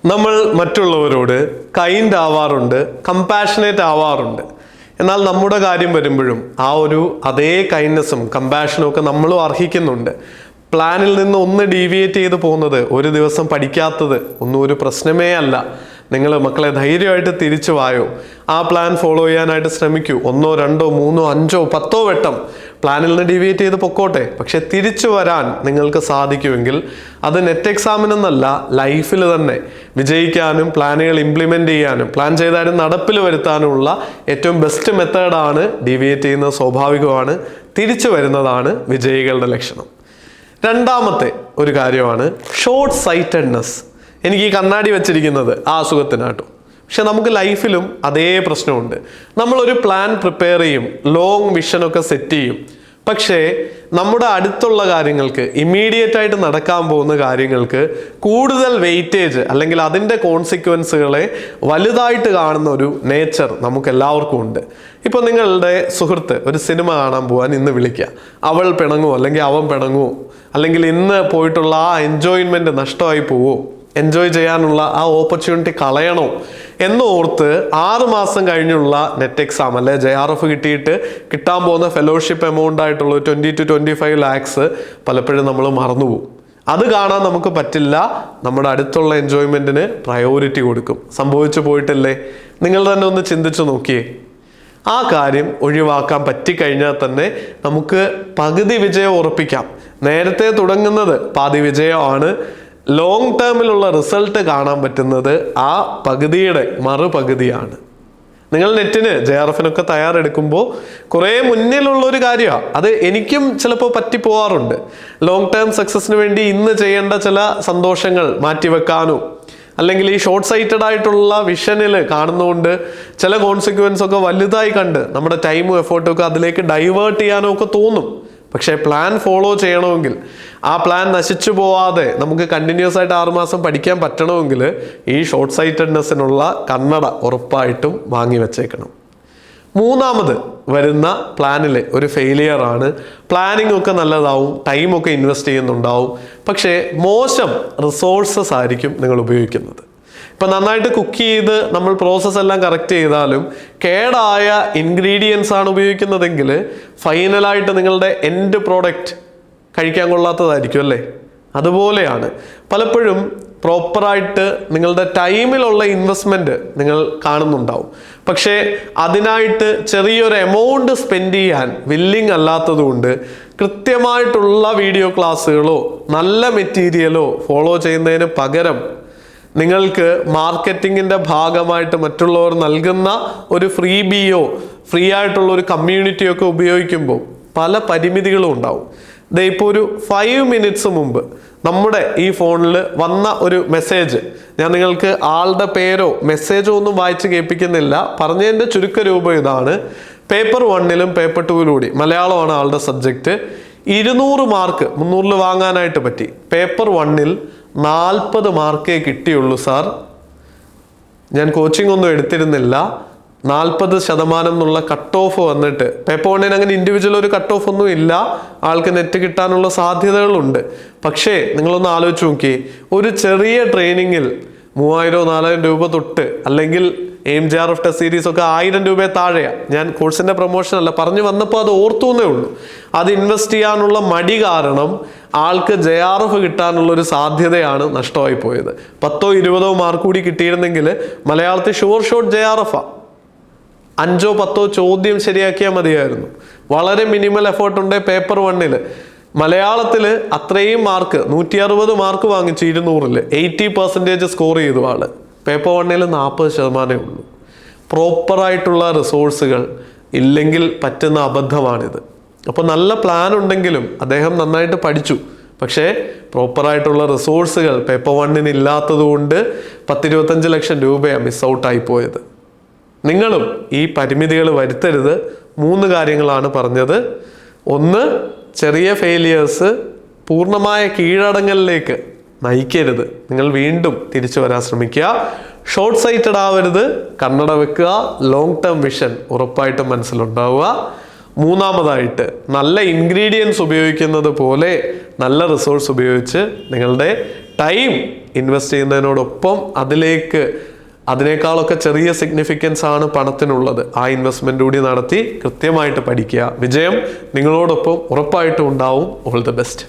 നമ്മൾ മറ്റുള്ളവരോട് kind ആവാറുണ്ട്, compassionate ആവാറുണ്ട്. എന്നാൽ നമ്മുടെ കാര്യം വരുമ്പോഴും ആ ഒരു അതേ കൈൻഡ്നെസ്സും കമ്പാഷനും ഒക്കെ നമ്മളും അർഹിക്കുന്നുണ്ട്. പ്ലാനിൽ നിന്ന് ഒന്ന് ഡീവിയേറ്റ് ചെയ്ത് പോകുന്നത്, ഒരു ദിവസം പഠിക്കാത്തത് ഒന്നും ഒരു പ്രശ്നമേ അല്ല. നിങ്ങൾ മക്കളെ ധൈര്യമായിട്ട് തിരിച്ചു വായോ, ആ പ്ലാൻ ഫോളോ ചെയ്യാനായിട്ട് ശ്രമിക്കൂ. 1, 2, 3, 5, 10 വട്ടം പ്ലാനിൽ നിന്ന് ഡീവിയേറ്റ് ചെയ്ത് പൊക്കോട്ടെ. പക്ഷെ തിരിച്ചു വരാൻ നിങ്ങൾക്ക് സാധിക്കുമെങ്കിൽ അത് നെറ്റ് എക്സാമിനെന്നല്ല, ലൈഫിൽ തന്നെ വിജയിക്കാനും പ്ലാനുകൾ ഇംപ്ലിമെൻ്റ് ചെയ്യാനും പ്ലാൻ ചെയ്താലും നടപ്പിൽ വരുത്താനുമുള്ള ഏറ്റവും ബെസ്റ്റ് മെത്തേഡാണ് ഡീവിയേറ്റ് ചെയ്യുന്നത്. സ്വാഭാവികമാണ്. തിരിച്ചു വരുന്നതാണ് വിജയികളുടെ ലക്ഷണം. രണ്ടാമത്തെ ഒരു കാര്യമാണ് ഷോർട്ട് സൈറ്റഡ്നെസ്. എനിക്ക് ഈ കണ്ണാടി വെച്ചിരിക്കുന്നത് ആ അസുഖത്തിനാട്ടോ. പക്ഷെ നമുക്ക് ലൈഫിലും അതേ പ്രശ്നമുണ്ട്. നമ്മളൊരു പ്ലാൻ പ്രിപ്പയർ ചെയ്യും, ലോങ് വിഷനൊക്കെ സെറ്റ് ചെയ്യും. പക്ഷേ നമ്മുടെ അടുത്തുള്ള കാര്യങ്ങൾക്ക്, ഇമ്മീഡിയറ്റ് ആയിട്ട് നടക്കാൻ പോകുന്ന കാര്യങ്ങൾക്ക് കൂടുതൽ വെയിറ്റേജ് അല്ലെങ്കിൽ അതിൻ്റെ കോൺസിക്വൻസുകളെ വലുതായിട്ട് കാണുന്ന ഒരു നേച്ചർ നമുക്ക് എല്ലാവർക്കും ഉണ്ട്. ഇപ്പോൾ നിങ്ങളുടെ സുഹൃത്ത് ഒരു സിനിമ കാണാൻ പോകാൻ ഇന്ന് വിളിക്കുക, അവൾ പിണങ്ങുമോ അല്ലെങ്കിൽ അവൻ പിണങ്ങുമോ, അല്ലെങ്കിൽ ഇന്ന് പോയിട്ടുള്ള ആ എൻജോയ്മെൻറ്റ് നഷ്ടമായി പോവോ, എൻജോയ് ചെയ്യാനുള്ള ആ ഓപ്പർച്യൂണിറ്റി കളയണോ എന്നോർത്ത് 6 മാസം കഴിഞ്ഞുള്ള നെറ്റ് എക്സാം അല്ലെ JRF കിട്ടിയിട്ട് കിട്ടാൻ പോകുന്ന ഫെലോഷിപ്പ് എമൗണ്ട് ആയിട്ടുള്ള 20 to 25 lakhs പലപ്പോഴും നമ്മൾ മറന്നുപോകും. അത് കാണാൻ നമുക്ക് പറ്റില്ല. നമ്മുടെ അടുത്തുള്ള എൻജോയ്മെൻറ്റിന് പ്രയോറിറ്റി കൊടുക്കും. സംഭവിച്ചു പോയിട്ടില്ലേ? നിങ്ങൾ തന്നെ ഒന്ന് ചിന്തിച്ചു നോക്കിയേ. ആ കാര്യം ഒഴിവാക്കാൻ പറ്റിക്കഴിഞ്ഞാൽ തന്നെ നമുക്ക് പകുതി വിജയം ഉറപ്പിക്കാം. നേരത്തെ തുടങ്ങുന്നത് പാതി വിജയമാണ്. ലോങ് ടേമിലുള്ള റിസൾട്ട് കാണാൻ പറ്റുന്നത് ആ പകുതിയുടെ മറുപകുതിയാണ്. നിങ്ങൾ നെറ്റിന് JRFനൊക്കെ തയ്യാറെടുക്കുമ്പോൾ കുറേ മുന്നിലുള്ള ഒരു കാര്യമാണ്. അത് എനിക്കും ചിലപ്പോൾ പറ്റിപ്പോവാറുണ്ട്. ലോങ് ടേം സക്സസിന് വേണ്ടി ഇന്ന് ചെയ്യേണ്ട ചില സന്തോഷങ്ങൾ മാറ്റിവെക്കാനോ അല്ലെങ്കിൽ ഈ ഷോർട്ട് സൈറ്റഡ് ആയിട്ടുള്ള വിഷനിൽ കാണുന്നതുകൊണ്ട് ചില കോൺസിക്വൻസ് ഒക്കെ വലുതായി കണ്ട് നമ്മുടെ ടൈമും എഫേർട്ടും ഒക്കെ അതിലേക്ക് ഡൈവേർട്ട് ചെയ്യാനോ ഒക്കെ തോന്നും. പക്ഷേ പ്ലാൻ ഫോളോ ചെയ്യണമെങ്കിൽ, ആ പ്ലാൻ നശിച്ചു പോവാതെ നമുക്ക് കണ്ടിന്യൂസ് ആയിട്ട് 6 മാസം പഠിക്കാൻ പറ്റണമെങ്കിൽ ഈ ഷോർട്ട് സൈറ്റഡ്നെസ്സിനുള്ള കണ്ണട ഉറപ്പായിട്ടും വാങ്ങി വെച്ചേക്കണം. മൂന്നാമത് വരുന്ന പ്ലാനിലെ ഒരു ഫെയിലിയർ ആണ്, പ്ലാനിങ് ഒക്കെ നല്ലതാവും, ടൈമൊക്കെ ഇൻവെസ്റ്റ് ചെയ്യുന്നുണ്ടാവും, പക്ഷേ മോശം റിസോഴ്സസ് ആയിരിക്കും നിങ്ങൾ ഉപയോഗിക്കുന്നത്. ഇപ്പം നന്നായിട്ട് കുക്ക് ചെയ്ത് നമ്മൾ പ്രോസസ്സ് എല്ലാം കറക്റ്റ് ചെയ്താലും കേടായ ഇൻഗ്രീഡിയൻസ് ആണ് ഉപയോഗിക്കുന്നതെങ്കിൽ ഫൈനലായിട്ട് നിങ്ങളുടെ എൻഡ് പ്രോഡക്റ്റ് കഴിക്കാൻ കൊള്ളാത്തതായിരിക്കും അല്ലേ? അതുപോലെയാണ് പലപ്പോഴും പ്രോപ്പറായിട്ട് നിങ്ങളുടെ ടൈമിലുള്ള ഇൻവെസ്റ്റ്മെൻറ്റ് നിങ്ങൾ കാണുന്നുണ്ടാവും. പക്ഷേ അതിനായിട്ട് ചെറിയൊരു എമൗണ്ട് സ്പെൻഡ് ചെയ്യാൻ വില്ലിങ് അല്ലാത്തതുകൊണ്ട് കൃത്യമായിട്ടുള്ള വീഡിയോ ക്ലാസ്സുകളോ നല്ല മെറ്റീരിയലോ ഫോളോ ചെയ്യുന്നതിന് പകരം നിങ്ങൾക്ക് മാർക്കറ്റിങ്ങിൻ്റെ ഭാഗമായിട്ട് മറ്റുള്ളവർ നൽകുന്ന ഒരു ഫ്രീ ആയിട്ടുള്ള ഒരു കമ്മ്യൂണിറ്റിയോ ഒക്കെ ഉപയോഗിക്കുമ്പോൾ പല പരിമിതികളും ഉണ്ടാവും. ഇപ്പോൾ ഒരു 5 minutes മുമ്പ് നമ്മുടെ ഈ ഫോണിൽ വന്ന ഒരു മെസ്സേജ്, ഞാൻ നിങ്ങൾക്ക് ആളുടെ പേരോ മെസ്സേജോ ഒന്നും വായിച്ച് കേൾപ്പിക്കുന്നില്ല, പറഞ്ഞതിൻ്റെ ചുരുക്കരൂപം ഇതാണ്. പേപ്പർ 1ലും പേപ്പർ 2ലും മലയാളമാണ് ആളുടെ സബ്ജക്റ്റ്. 200 മാർക്ക് 300 വാങ്ങാനായിട്ട് പറ്റി. പേപ്പർ 1ൽ 40 മാർക്കേ കിട്ടിയുള്ളൂ സാർ. ഞാൻ കോച്ചിങ് ഒന്നും എടുത്തിരുന്നില്ല. 40% എന്നുള്ള കട്ട് ഓഫ് വന്നിട്ട്, പേപ്പർ 1ന് അങ്ങനെ ഇൻഡിവിജ്വൽ ഒരു കട്ട് ഓഫ് ഒന്നും ഇല്ല, ആൾക്ക് നെറ്റ് കിട്ടാനുള്ള സാധ്യതകളുണ്ട്. പക്ഷേ നിങ്ങളൊന്ന് ആലോചിച്ച് നോക്കിയേ, ഒരു ചെറിയ ട്രെയിനിങ്ങിൽ 3000-4000 രൂപ തൊട്ട്, അല്ലെങ്കിൽ JRF ടെസ്റ്റ് സീരീസ് ഒക്കെ 1000 രൂപയെ താഴെയാണ്. ഞാൻ കോഴ്സിൻ്റെ പ്രൊമോഷൻ അല്ല പറഞ്ഞു വന്നപ്പോൾ അത് ഓർത്തുന്നേ ഉള്ളൂ. അത് ഇൻവെസ്റ്റ് ചെയ്യാനുള്ള മടി കാരണം ആൾക്ക് JRF കിട്ടാനുള്ളൊരു സാധ്യതയാണ് നഷ്ടമായി പോയത്. 10-20 മാർക്ക് കൂടി കിട്ടിയിരുന്നെങ്കിൽ മലയാളത്തിൽ ഷോർട്ട് JRFാണ്. 5-10 ചോദ്യം ശരിയാക്കിയാൽ മതിയായിരുന്നു. വളരെ മിനിമൽ എഫേർട്ട് ഉണ്ട്. പേപ്പർ 1ൽ മലയാളത്തിൽ അത്രയും മാർക്ക് 160 മാർക്ക് വാങ്ങിച്ചു 200ൽ 80% സ്കോർ ചെയ്തു ആള്. പേപ്പർ 1ൽ 40% ഉള്ളൂ. പ്രോപ്പറായിട്ടുള്ള റിസോഴ്സുകൾ ഇല്ലെങ്കിൽ പറ്റുന്ന അബദ്ധമാണിത്. അപ്പോൾ നല്ല പ്ലാൻ ഉണ്ടെങ്കിലും അദ്ദേഹം നന്നായിട്ട് പഠിച്ചു, പക്ഷേ പ്രോപ്പറായിട്ടുള്ള റിസോഴ്സുകൾ പേപ്പർ 1ന് ഇല്ലാത്തത് കൊണ്ട് 10-25 ലക്ഷം രൂപയാണ് മിസ് ഔട്ടായി പോയത്. നിങ്ങളും ഈ പരിമിതികൾ വരുത്തരുത്. 3 കാര്യങ്ങളാണ് പറഞ്ഞത്. 1, ചെറിയ ഫെയിലിയേഴ്സ് പൂർണ്ണമായ കീഴടങ്ങലിലേക്ക് നയിക്കരുത്. നിങ്ങൾ വീണ്ടും തിരിച്ചു വരാൻ ശ്രമിക്കുക. ഷോർട്ട് സൈറ്റഡ് ആവരുത്, കണ്ണട വെക്കുക, ലോങ് ടേം വിഷൻ ഉറപ്പായിട്ടും മനസ്സിലുണ്ടാവുക. മൂന്നാമതായിട്ട് നല്ല ഇൻഗ്രീഡിയൻസ് ഉപയോഗിക്കുന്നത് പോലെ നല്ല റിസോഴ്സ് ഉപയോഗിച്ച് നിങ്ങളുടെ ടൈം ഇൻവെസ്റ്റ് ചെയ്യുന്നതിനോടൊപ്പം അതിനേക്കാളൊക്കെ ചെറിയ സിഗ്നിഫിക്കൻസ് ആണ് പണത്തിനുള്ളത്. ആ ഇൻവെസ്റ്റ്മെന്റ് കൂടി നടത്തി കൃത്യമായിട്ട് പഠിക്കുക. വിജയം നിങ്ങളോടൊപ്പം ഉറപ്പായിട്ടും ഉണ്ടാവും. All the best.